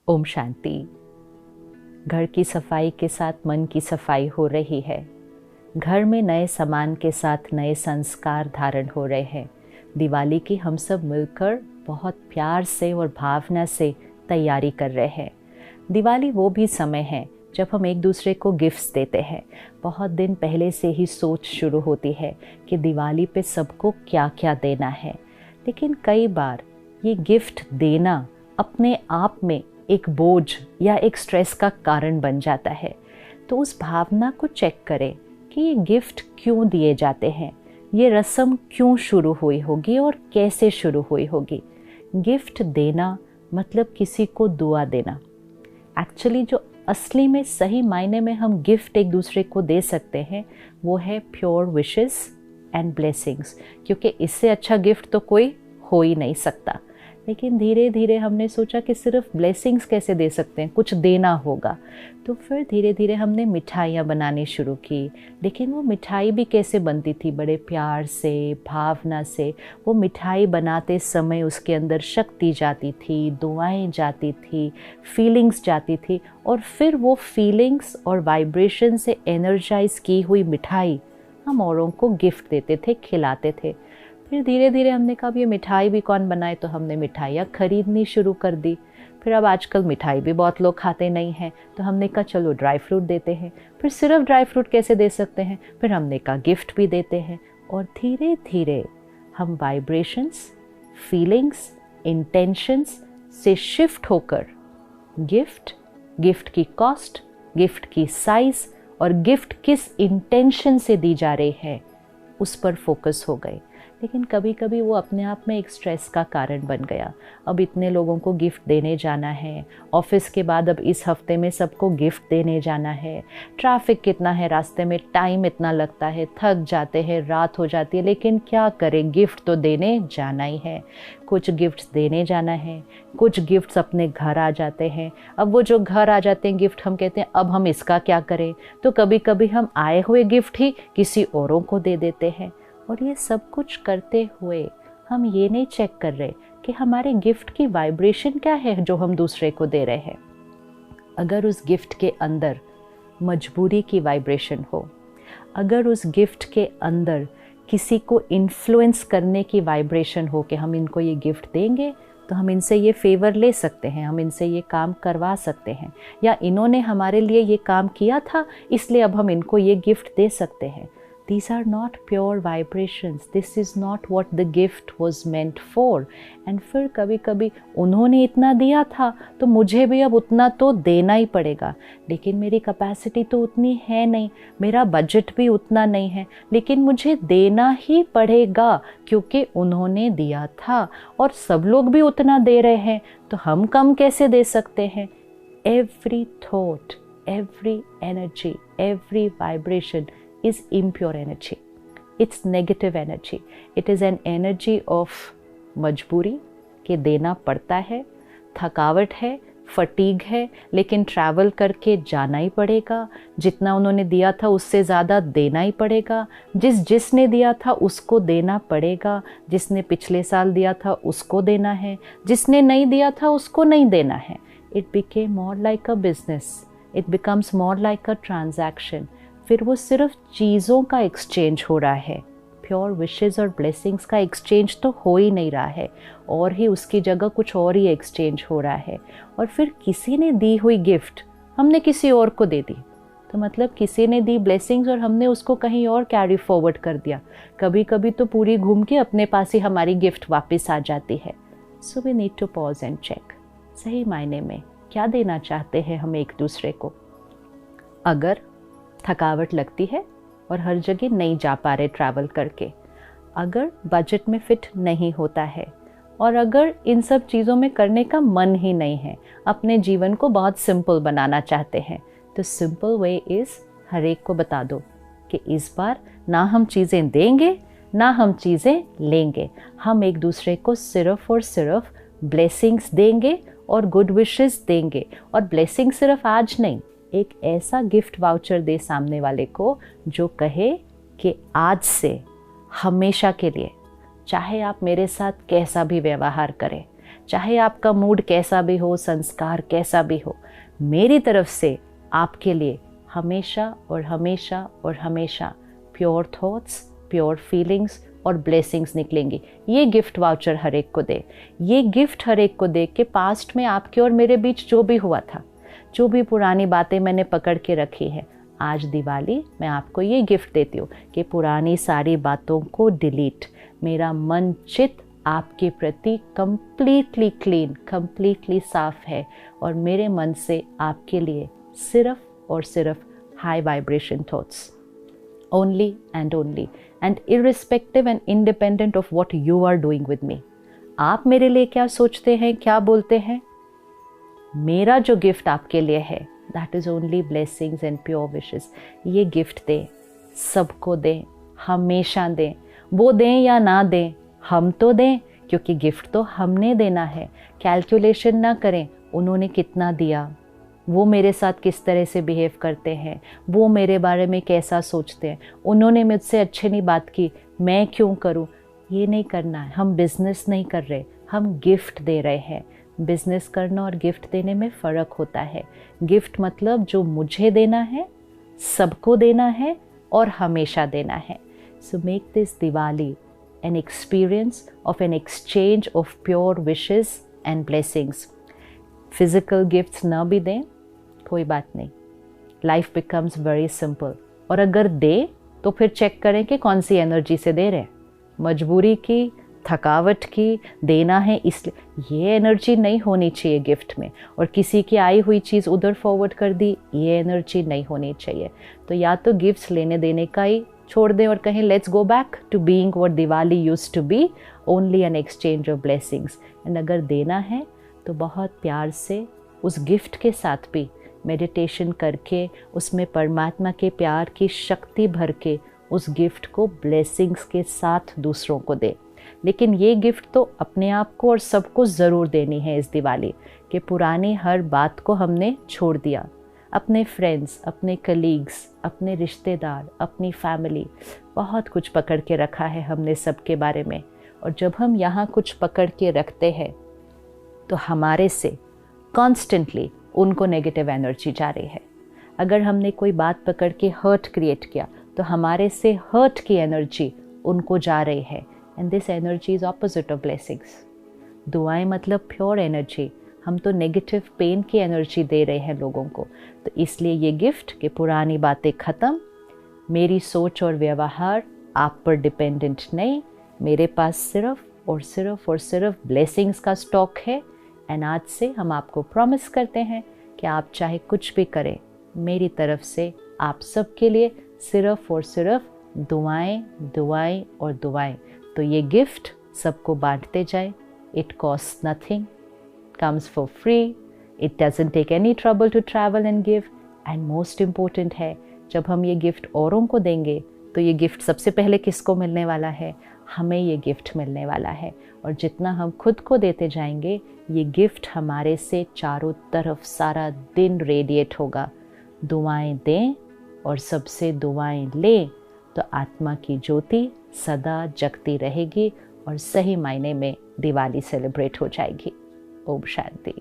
ओम शांति। घर की सफाई के साथ मन की सफाई हो रही है। घर में नए सामान के साथ नए संस्कार धारण हो रहे हैं। दिवाली की हम सब मिलकर बहुत प्यार से और भावना से तैयारी कर रहे हैं। दिवाली वो भी समय है जब हम एक दूसरे को गिफ्ट्स देते हैं। बहुत दिन पहले से ही सोच शुरू होती है कि दिवाली पे सबको क्या क्या देना है, लेकिन कई बार ये गिफ्ट देना अपने आप में एक बोझ या एक स्ट्रेस का कारण बन जाता है। तो उस भावना को चेक करें कि ये गिफ्ट क्यों दिए जाते हैं, ये रस्म क्यों शुरू हुई होगी और कैसे शुरू हुई होगी। गिफ्ट देना मतलब किसी को दुआ देना। एक्चुअली जो असली में सही मायने में हम गिफ्ट एक दूसरे को दे सकते हैं वो है प्योर विशेस एंड ब्लेसिंग्स, क्योंकि इससे अच्छा गिफ्ट तो कोई हो ही नहीं सकता। लेकिन धीरे धीरे हमने सोचा कि सिर्फ ब्लेसिंग्स कैसे दे सकते हैं, कुछ देना होगा। तो फिर धीरे धीरे हमने मिठाइयाँ बनानी शुरू की। लेकिन वो मिठाई भी कैसे बनती थी, बड़े प्यार से, भावना से। वो मिठाई बनाते समय उसके अंदर शक्ति जाती थी, दुआएं जाती थी, फीलिंग्स जाती थी, और फिर वो फीलिंग्स और वाइब्रेशन से एनर्जाइज की हुई मिठाई हम औरों को गिफ्ट देते थे, खिलाते थे। फिर धीरे धीरे हमने कहा ये मिठाई भी कौन बनाए, तो हमने मिठाइयाँ खरीदनी शुरू कर दी। फिर अब आजकल मिठाई भी बहुत लोग खाते नहीं हैं, तो हमने कहा चलो ड्राई फ्रूट देते हैं। फिर सिर्फ ड्राई फ्रूट कैसे दे सकते हैं, फिर हमने कहा गिफ्ट भी देते हैं। और धीरे धीरे हम वाइब्रेशंस, फीलिंग्स, इंटेंशंस से शिफ्ट होकर गिफ्ट, गिफ्ट की कॉस्ट, गिफ्ट की साइज और गिफ्ट किस इंटेंशन से दी जा रही है उस पर फोकस हो गए। लेकिन कभी कभी वो अपने आप में एक स्ट्रेस का कारण बन गया। अब इतने लोगों को गिफ्ट देने जाना है, ऑफिस के बाद अब इस हफ्ते में सबको गिफ्ट देने जाना है, ट्रैफिक कितना है रास्ते में, टाइम इतना लगता है, थक जाते हैं, रात हो जाती है, लेकिन क्या करें, गिफ्ट तो देने जाना ही है। कुछ गिफ्ट्स देने जाना है, कुछ गिफ्ट्स अपने घर आ जाते हैं। अब वो जो घर आ जाते हैं गिफ्ट, हम कहते हैं अब हम इसका क्या करें, तो कभी कभी हम आए हुए गिफ्ट ही किसी औरों को दे देते हैं। और ये सब कुछ करते हुए हम ये नहीं चेक कर रहे कि हमारे गिफ्ट की वाइब्रेशन क्या है जो हम दूसरे को दे रहे हैं। अगर उस गिफ्ट के अंदर मजबूरी की वाइब्रेशन हो, अगर उस गिफ्ट के अंदर किसी को इन्फ्लुएंस करने की वाइब्रेशन हो कि हम इनको ये गिफ्ट देंगे तो हम इनसे ये फेवर ले सकते हैं, हम इनसे ये काम करवा सकते हैं, या इन्होंने हमारे लिए ये काम किया था इसलिए अब हम इनको ये गिफ्ट दे सकते हैं, these are not pure vibrations. This is not what the gift was meant for. And फिर कभी कभी उन्होंने इतना दिया था तो मुझे भी अब उतना तो देना ही पड़ेगा, लेकिन मेरी कैपेसिटी तो उतनी है नहीं, मेरा बजट भी उतना नहीं है, लेकिन मुझे देना ही पड़ेगा क्योंकि उन्होंने दिया था और सब लोग भी उतना दे रहे हैं, तो हम कम कैसे दे सकते हैं। Every thought, every energy, every vibration is impure energy. It's negative energy. It is an energy of मजबूरी कि देना पड़ता है, थकावट है, फटीग है, लेकिन ट्रैवल करके जाना ही पड़ेगा, जितना उन्होंने दिया था उससे ज़्यादा देना ही पड़ेगा, जिसने दिया था उसको देना पड़ेगा, जिसने पिछले साल दिया था उसको देना है, जिसने नहीं दिया था उसको नहीं देना है। It became more like a business. It becomes more like a transaction. फिर वो सिर्फ चीज़ों का एक्सचेंज हो रहा है, प्योर विशेस और ब्लेसिंग्स का एक्सचेंज तो हो ही नहीं रहा है, और ही उसकी जगह कुछ और ही एक्सचेंज हो रहा है। और फिर किसी ने दी हुई गिफ्ट हमने किसी और को दे दी, तो मतलब किसी ने दी ब्लेसिंग्स और हमने उसको कहीं और कैरी फॉरवर्ड कर दिया। कभी कभी तो पूरी घूम के अपने पास ही हमारी गिफ्ट वापस आ जाती है। So we need to pause and check, सही मायने में क्या देना चाहते हैं हम एक दूसरे को। अगर थकावट लगती है और हर जगह नहीं जा पा रहे ट्रैवल करके, अगर बजट में फिट नहीं होता है, और अगर इन सब चीज़ों में करने का मन ही नहीं है, अपने जीवन को बहुत सिंपल बनाना चाहते हैं, तो सिंपल वे इज़ हर एक को बता दो कि इस बार ना हम चीज़ें देंगे ना हम चीज़ें लेंगे, हम एक दूसरे को सिर्फ और सिर्फ ब्लेसिंग्स देंगे और गुड विशेस देंगे। और ब्लेसिंग सिर्फ आज नहीं, एक ऐसा गिफ्ट वाउचर दे सामने वाले को जो कहे कि आज से हमेशा के लिए चाहे आप मेरे साथ कैसा भी व्यवहार करें, चाहे आपका मूड कैसा भी हो, संस्कार कैसा भी हो, मेरी तरफ से आपके लिए हमेशा और हमेशा और हमेशा प्योर थॉट्स, प्योर फीलिंग्स और ब्लेसिंग्स निकलेंगी। ये गिफ्ट वाउचर हर एक को दे, ये गिफ्ट हर एक को दे कि पास्ट में आपके और मेरे बीच जो भी हुआ था, जो भी पुरानी बातें मैंने पकड़ के रखी है, आज दिवाली मैं आपको ये गिफ्ट देती हूँ कि पुरानी सारी बातों को डिलीट। मेरा मन चित आपके प्रति कंप्लीटली क्लीन, कंप्लीटली साफ है और मेरे मन से आपके लिए सिर्फ और सिर्फ high vibration thoughts, only and irrespective and independent of what you are doing with me। आप मेरे लिए क्या सोचते हैं, क्या बोलते हैं, मेरा जो गिफ्ट आपके लिए है that is only blessings and pure wishes। ये गिफ्ट दें, सबको दें, हमेशा दें, वो दें या ना दें, हम तो दें, क्योंकि गिफ्ट तो हमने देना है। कैलकुलेशन ना करें उन्होंने कितना दिया, वो मेरे साथ किस तरह से बिहेव करते हैं, वो मेरे बारे में कैसा सोचते हैं, उन्होंने मुझसे अच्छे नहीं बात की, मैं क्यों करूं, ये नहीं करना है। हम बिजनेस नहीं कर रहे, हम गिफ्ट दे रहे हैं। बिजनेस करना और गिफ्ट देने में फ़र्क होता है। गिफ्ट मतलब जो मुझे देना है, सबको देना है और हमेशा देना है। So make this Diwali an experience of N exchange of pure wishes and blessings. Physical gifts ना भी दें, कोई बात नहीं, लाइफ बिकम्स वेरी सिंपल। और अगर दे तो फिर चेक करें कि कौन सी एनर्जी से दे रहे हैं, मजबूरी की, थकावट की, देना है इसलिए, ये एनर्जी नहीं होनी चाहिए गिफ्ट में। और किसी की आई हुई चीज़ उधर फॉरवर्ड कर दी, ये एनर्जी नहीं होनी चाहिए। तो या तो गिफ्ट्स लेने देने का ही छोड़ दें और कहें let's go back to being what Diwali used to be, only an exchange of blessings. And अगर देना है तो बहुत प्यार से उस गिफ्ट के साथ भी मेडिटेशन करके, उसमें परमात्मा के प्यार की शक्ति भर के उस गिफ्ट को ब्लेसिंग्स के साथ दूसरों को दे। लेकिन ये गिफ्ट तो अपने आप को और सबको ज़रूर देनी है इस दिवाली, कि पुरानी हर बात को हमने छोड़ दिया। अपने फ्रेंड्स, अपने कलीग्स, अपने रिश्तेदार, अपनी फैमिली, बहुत कुछ पकड़ के रखा है हमने सबके बारे में। और जब हम यहाँ कुछ पकड़ के रखते हैं तो हमारे से कॉन्स्टेंटली उनको नेगेटिव एनर्जी जा रही है। अगर हमने कोई बात पकड़ के हर्ट क्रिएट किया तो हमारे से हर्ट की एनर्जी उनको जा रही है। And this energy is opposite of blessings. दुआएं मतलब प्योर एनर्जी, हम तो नेगेटिव पेन की एनर्जी दे रहे हैं लोगों को। तो इसलिए ये गिफ्ट कि पुरानी बातें ख़त्म, मेरी सोच और व्यवहार आप पर डिपेंडेंट नहीं, मेरे पास सिर्फ और सिर्फ और सिर्फ ब्लेसिंग्स का स्टॉक है। एंड आज से हम आपको प्रॉमिस करते हैं कि आप चाहे कुछ भी करें, मेरी तरफ से आप सबके लिए सिर्फ और सिर्फ दुआएं, दुआएं और दुआएं। तो ये गिफ्ट सबको बांटते जाए। It cost nothing, comes for free, it doesn't take any trouble to travel and give, and most important है, जब हम ये गिफ्ट औरों को देंगे तो ये गिफ्ट सबसे पहले किसको मिलने वाला है, हमें ये गिफ्ट मिलने वाला है। और जितना हम खुद को देते जाएंगे, ये गिफ्ट हमारे से चारों तरफ सारा दिन रेडिएट होगा। दुआएं दें और सबसे दुआएं लें तो आत्मा की ज्योति सदा जगती रहेगी और सही मायने में दिवाली सेलिब्रेट हो जाएगी। ओम शांति।